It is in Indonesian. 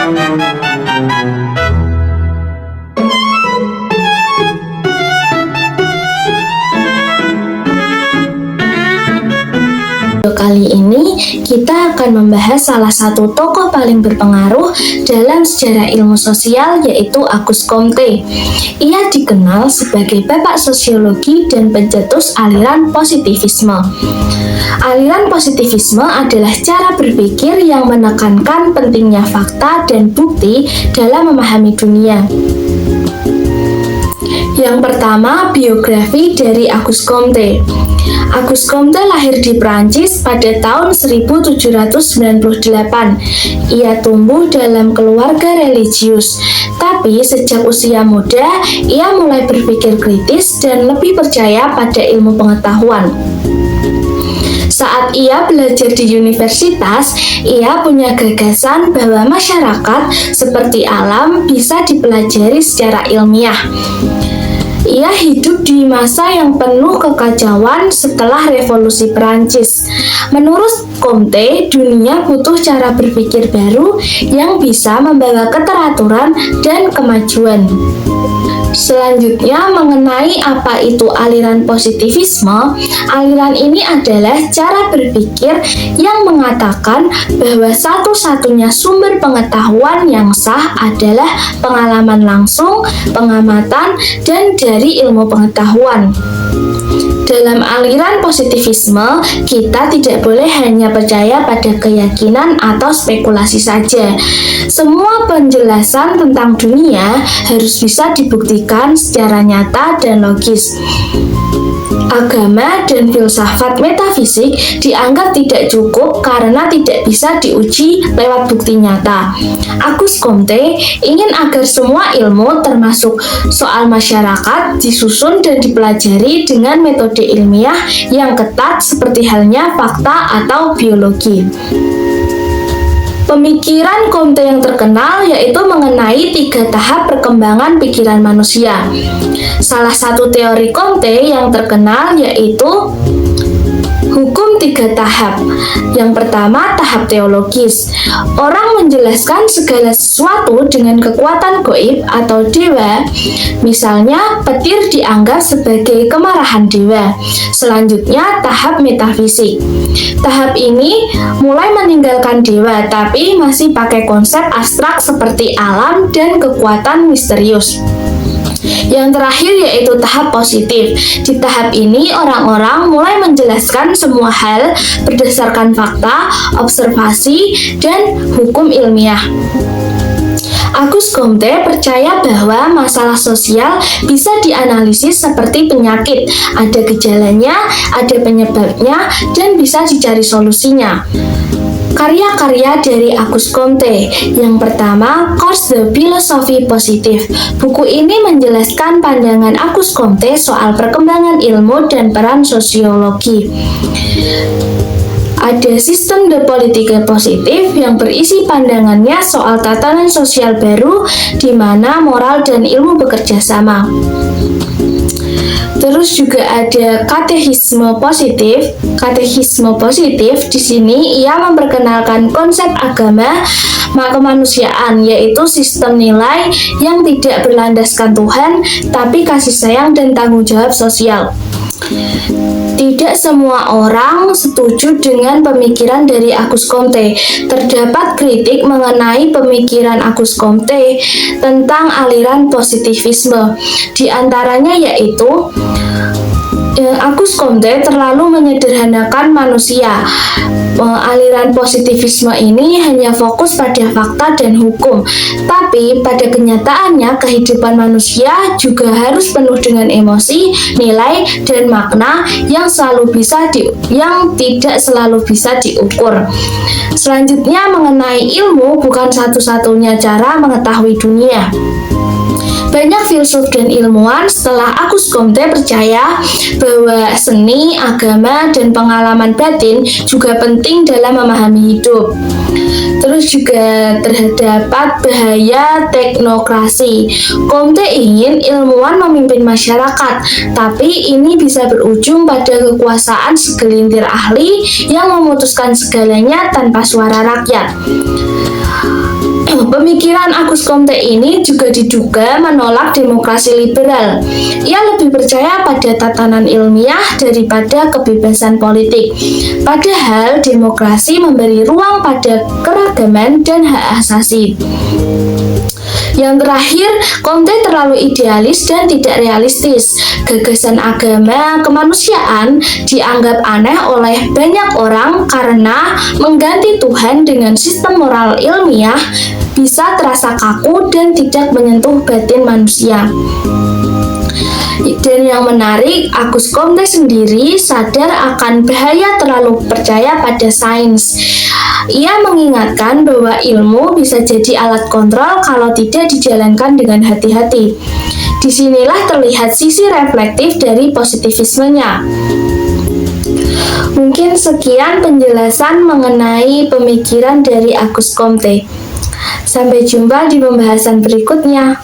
Kali ini kita akan membahas salah satu tokoh paling berpengaruh dalam sejarah ilmu sosial, yaitu Auguste Comte. Ia dikenal sebagai bapak sosiologi dan pencetus aliran positivisme. Aliran positivisme adalah cara berpikir yang menekankan pentingnya fakta dan bukti dalam memahami dunia. Yang pertama, biografi dari Auguste Comte. Auguste Comte lahir di Prancis pada tahun 1798. Ia tumbuh dalam keluarga religius, tapi sejak usia muda, ia mulai berpikir kritis dan lebih percaya pada ilmu pengetahuan. Saat ia belajar di universitas, ia punya gagasan bahwa masyarakat seperti alam bisa dipelajari secara ilmiah. Ia hidup di masa yang penuh kekacauan setelah revolusi Perancis. Menurut Comte, dunia butuh cara berpikir baru yang bisa membawa keteraturan dan kemajuan. Selanjutnya, mengenai apa itu aliran positivisme, aliran ini adalah cara berpikir yang mengatakan bahwa satu-satunya sumber pengetahuan yang sah adalah pengalaman langsung, pengamatan, dan dari ilmu pengetahuan. Dalam aliran positivisme, kita tidak boleh hanya percaya pada keyakinan atau spekulasi saja. Semua penjelasan tentang dunia harus bisa dibuktikan secara nyata dan logis. Agama dan filsafat metafisik dianggap tidak cukup karena tidak bisa diuji lewat bukti nyata. Auguste Comte ingin agar semua ilmu termasuk soal masyarakat disusun dan dipelajari dengan metode ilmiah yang ketat seperti halnya fakta atau biologi. Pemikiran Comte yang terkenal yaitu mengenai 3 tahap perkembangan pikiran manusia. Salah satu teori Comte yang terkenal yaitu hukum 3 tahap. Yang pertama, tahap teologis. Orang menjelaskan segala sesuatu dengan kekuatan gaib atau dewa. Misalnya, petir dianggap sebagai kemarahan dewa. Selanjutnya, tahap metafisik. Tahap ini mulai meninggalkan dewa, tapi masih pakai konsep abstrak seperti alam dan kekuatan misterius. Yang terakhir yaitu tahap positif. Di tahap ini orang-orang mulai menjelaskan semua hal berdasarkan fakta, observasi, dan hukum ilmiah. Auguste Comte percaya bahwa masalah sosial bisa dianalisis seperti penyakit. Ada gejalanya, ada penyebabnya, dan bisa dicari solusinya. Karya-karya dari Auguste Comte. Yang pertama, Cours de Philosophie Positive. Buku ini menjelaskan pandangan Auguste Comte soal perkembangan ilmu dan peran sosiologi. Ada Sistem de Politique Positif yang berisi pandangannya soal tatanan sosial baru di mana moral dan ilmu bekerja sama. Terus juga ada katekisme positif. Katekisme positif di sini ia memperkenalkan konsep agama kemanusiaan, yaitu sistem nilai yang tidak berlandaskan Tuhan, tapi kasih sayang dan tanggung jawab sosial. Tidak semua orang setuju dengan pemikiran dari Auguste Comte. Terdapat kritik mengenai pemikiran Auguste Comte tentang aliran positivisme. Di antaranya yaitu Auguste Comte terlalu menyederhanakan manusia. Aliran positivisme ini hanya fokus pada fakta dan hukum, tapi pada kenyataannya kehidupan manusia juga harus penuh dengan emosi, nilai, dan makna yang tidak selalu bisa diukur. Selanjutnya, mengenai ilmu bukan satu-satunya cara mengetahui dunia. Banyak filsuf dan ilmuwan setelah Auguste Comte percaya bahwa seni, agama, dan pengalaman batin juga penting dalam memahami hidup. Terus juga terdapat bahaya teknokrasi. Comte ingin ilmuwan memimpin masyarakat, tapi ini bisa berujung pada kekuasaan segelintir ahli yang memutuskan segalanya tanpa suara rakyat. Pemikiran Auguste Comte ini juga diduga menolak demokrasi liberal. Ia lebih percaya pada tatanan ilmiah daripada kebebasan politik. Padahal demokrasi memberi ruang pada keragaman dan hak asasi. Yang terakhir, Comte terlalu idealis dan tidak realistis. Gagasan agama kemanusiaan dianggap aneh oleh banyak orang karena mengganti Tuhan dengan sistem moral ilmiah bisa terasa kaku dan tidak menyentuh batin manusia. Dan yang menarik, Auguste Comte sendiri sadar akan bahaya terlalu percaya pada sains. Ia mengingatkan bahwa ilmu bisa jadi alat kontrol kalau tidak dijalankan dengan hati-hati. Disinilah terlihat sisi reflektif dari positivismenya. Mungkin sekian penjelasan mengenai pemikiran dari Auguste Comte. Sampai jumpa di pembahasan berikutnya.